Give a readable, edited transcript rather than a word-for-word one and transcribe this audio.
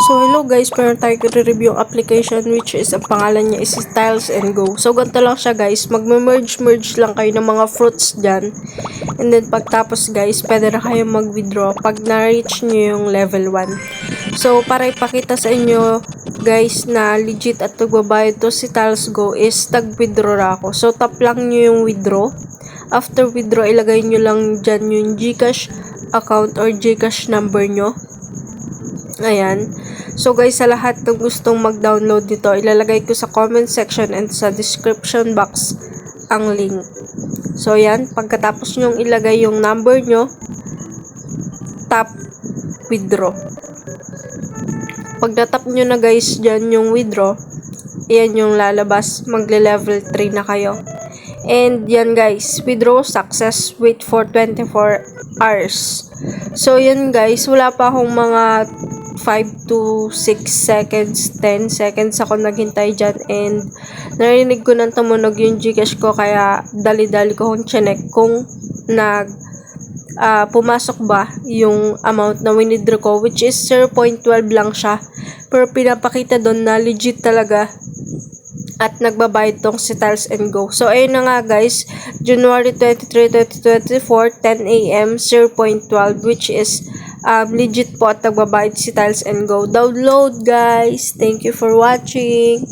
So hello guys, meron tayo i-review yung application which is ang pangalan niya is Styles and Go. So ganito lang siya guys, magme-merge lang kayo ng mga fruits dyan. And then pagtapos guys, pwede na kayo mag-withdraw pag na-reach nyo yung level 1. So para ipakita sa inyo guys na legit at nagbabayad to si Styles Go is tag-withdraw na ako. So tap lang nyo yung withdraw. After withdraw, ilagay nyo lang dyan yung Gcash account or Gcash number nyo. Ayan. So guys, sa lahat ng gustong mag-download nito, ilalagay ko sa comment section and sa description box ang link. So ayan, pagkatapos nyong ilagay yung number nyo, tap withdraw. Pag natap nyo na guys dyan yung withdraw, ayan yung lalabas, magle-level 3 na kayo. And yan guys, withdraw success, wait for 24 hours. So yan guys, wala pa akong mga 5 to 6 seconds, 10 seconds ako naghintay dyan and narinig ko nang tumunog yung Gcash ko kaya dali-dali ko kung chinek kung pumasok ba yung amount na winidraw ko which is 0.12 lang siya pero pinapakita doon na legit talaga at nagbabayad tong si Styles and Go. So, ayun na nga guys, January 23, 2024, 10 AM, 0.12, which is legit po at nagbabayad si Styles and Go. Download guys! Thank you for watching!